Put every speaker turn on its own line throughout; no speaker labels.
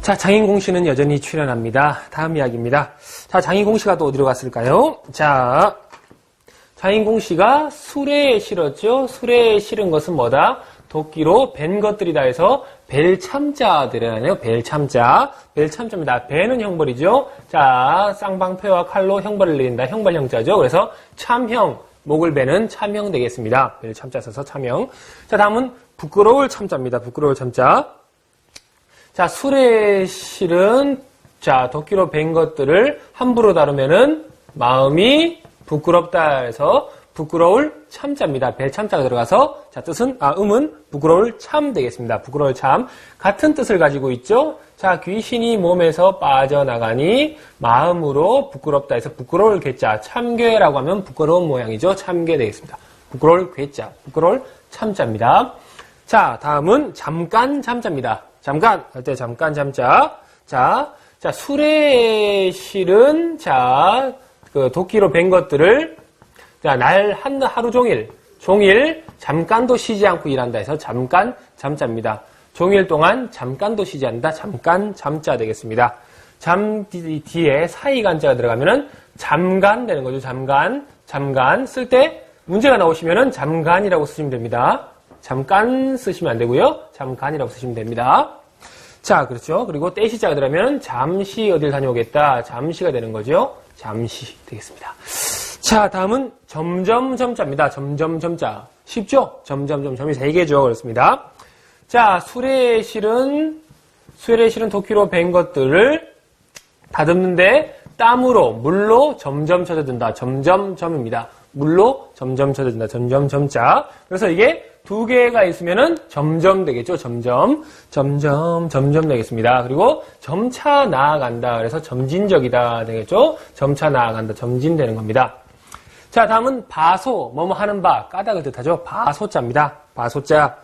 자, 장인공 씨는 여전히 출연합니다. 다음 이야기입니다. 자, 장인공 씨가 또 어디로 갔을까요? 자, 장인공 씨가 수레에 실었죠. 수레에 실은 것은 뭐다? 도끼로 벤 것들이다 해서 벨참자들이라네요. 벨참자. 벨참자입니다. 벨은 형벌이죠. 자, 쌍방패와 칼로 형벌을 내린다. 형벌 형자죠. 그래서 참형, 목을 베는 참형 되겠습니다. 벨참자 써서 참형. 자, 다음은 부끄러울 참자입니다. 부끄러울 참자. 자, 수레에 실은, 자, 도끼로 벤 것들을 함부로 다루면은 마음이 부끄럽다 해서 부끄러울 참자입니다. 벨참자가 들어가서, 자, 뜻은, 음은 부끄러울 참 되겠습니다. 부끄러울 참. 같은 뜻을 가지고 있죠? 자, 귀신이 몸에서 빠져나가니 마음으로 부끄럽다 해서 부끄러울 괴자. 참괴라고 하면 부끄러운 모양이죠? 참괴 되겠습니다. 부끄러울 괴자. 부끄러울 참자입니다. 자, 다음은 잠깐 잠자입니다. 잠깐 할 때 잠깐 잠자. 자, 수레에 실은, 자, 그 도끼로 벤 것들을, 자, 하루 종일 잠깐도 쉬지 않고 일한다 해서 잠깐 잠자입니다. 종일 동안 잠깐도 쉬지 않는다. 잠깐 잠자 되겠습니다. 잠 뒤에 사이간자가 들어가면은 잠간 되는 거죠. 잠간 쓸 때 문제가 나오시면은 잠간이라고 쓰시면 됩니다. 잠깐 쓰시면 안 되고요. 잠간이라고 쓰시면 됩니다. 자, 그렇죠. 그리고 때시자가 들어가면 잠시 어딜 다녀오겠다. 잠시가 되는 거죠. 잠시 되겠습니다. 자, 다음은 점점점자입니다. 점점점자. 쉽죠? 점점점점이 3개죠. 그렇습니다. 자, 수레에 실은 도끼로 벤 것들을 다듬는데 땀으로, 물로 점점 젖어든다. 점점점입니다. 물로 점점 젖어든다. 점점점자. 그래서 이게 2개가 있으면은 점점 되겠죠. 점점 되겠습니다. 그리고 점차 나아간다. 그래서 점진적이다 되겠죠. 점차 나아간다. 점진되는 겁니다. 자, 다음은 바소, 뭐뭐 하는 바, 까닭을 뜻하죠. 바소자입니다. 바소자.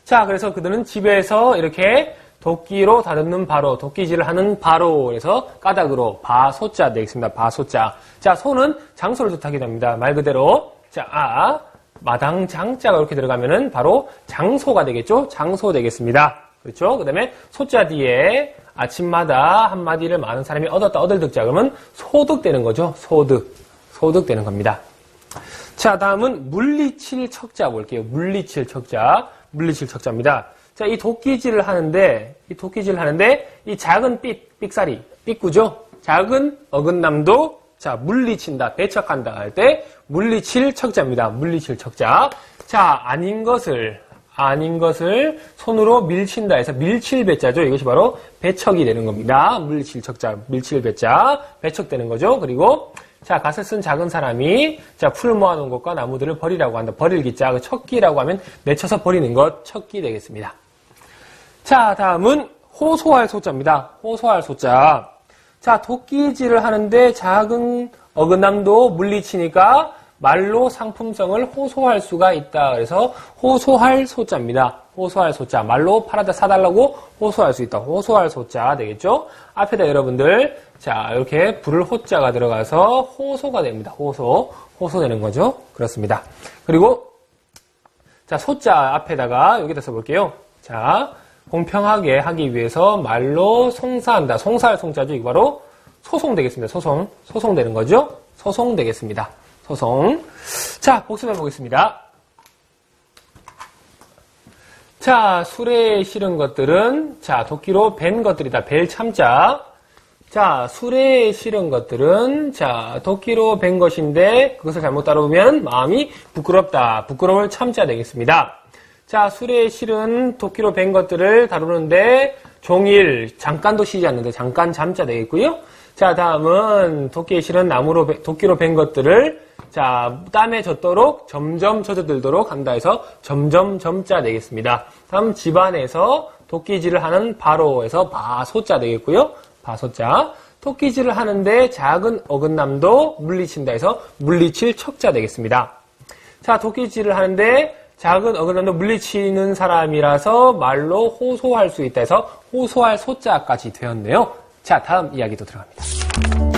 자, 그래서 그들은 집에서 이렇게 도끼로 다듬는 바로, 도끼질을 하는 바로, 그래서 까닭으로 바소자 되겠습니다. 바소자. 자, 소는 장소를 뜻하게 됩니다. 말 그대로. 자, 마당 장자가 이렇게 들어가면은 바로 장소가 되겠죠? 장소 되겠습니다. 그렇죠? 그 다음에 소자 뒤에 아침마다 한마디를 많은 사람이 얻었다, 얻을 득자. 그러면 소득 되는 거죠? 소득 되는 겁니다. 자, 다음은 물리칠 척자 볼게요. 물리칠 척자입니다. 자, 이 도끼질을 하는데, 이 작은 삑사리, 삑구죠? 작은 어긋남도, 자, 물리친다, 배척한다 할 때, 물리칠 척자입니다. 물리칠 척자. 자, 아닌 것을 손으로 밀친다 해서 밀칠 배자죠. 이것이 바로 배척이 되는 겁니다. 물리칠 척자, 밀칠 배자, 배척되는 거죠. 그리고, 자, 갓을 쓴 작은 사람이, 자, 풀 모아놓은 것과 나무들을 버리라고 한다. 버릴 기자, 그 척기라고 하면 내쳐서 버리는 것, 척기 되겠습니다. 자, 다음은 호소할 소자입니다. 호소할 소자. 자, 도끼질을 하는데 작은 어긋남도 물리치니까 말로 상품성을 호소할 수가 있다. 그래서 호소할 소자입니다. 호소할 소자. 말로 팔아다 사달라고 호소할 수 있다. 호소할 소자 되겠죠? 앞에다 여러분들, 자, 이렇게 부를 호자가 들어가서 호소가 됩니다. 호소 되는 거죠. 그렇습니다. 그리고, 자, 소자 앞에다가 여기다 써볼게요. 자, 공평하게 하기 위해서 말로 송사한다. 송사할 송자죠. 이거 바로 소송 되겠습니다. 소송 되는 거죠. 소송 되겠습니다. 소송. 자, 복습해 보겠습니다. 자, 수레에 실은 것들은, 자, 도끼로 벤 것들이다. 벨 참자. 자, 수레에 실은 것들은, 자, 도끼로 벤 것인데, 그것을 잘못 다루면 마음이 부끄럽다. 부끄러울 참자 되겠습니다. 자, 수레에 실은 도끼로 벤 것들을 다루는데, 종일, 잠깐도 쉬지 않는데, 잠깐 잠자 되겠고요. 자, 다음은 도끼에 실은 도끼로 벤 것들을, 자, 땀에 젖도록 점점 젖어들도록 한다 해서 점점 점자 되겠습니다. 다음 집안에서 도끼질을 하는 바로에서 바소자 되겠고요. 바소자. 도끼질을 하는데 작은 어긋남도 물리친다 해서 물리칠 척자 되겠습니다. 자, 도끼질을 하는데 작은 어긋남도 물리치는 사람이라서 말로 호소할 수 있다 해서 호소할 소자까지 되었네요. 자, 다음 이야기도 들어갑니다.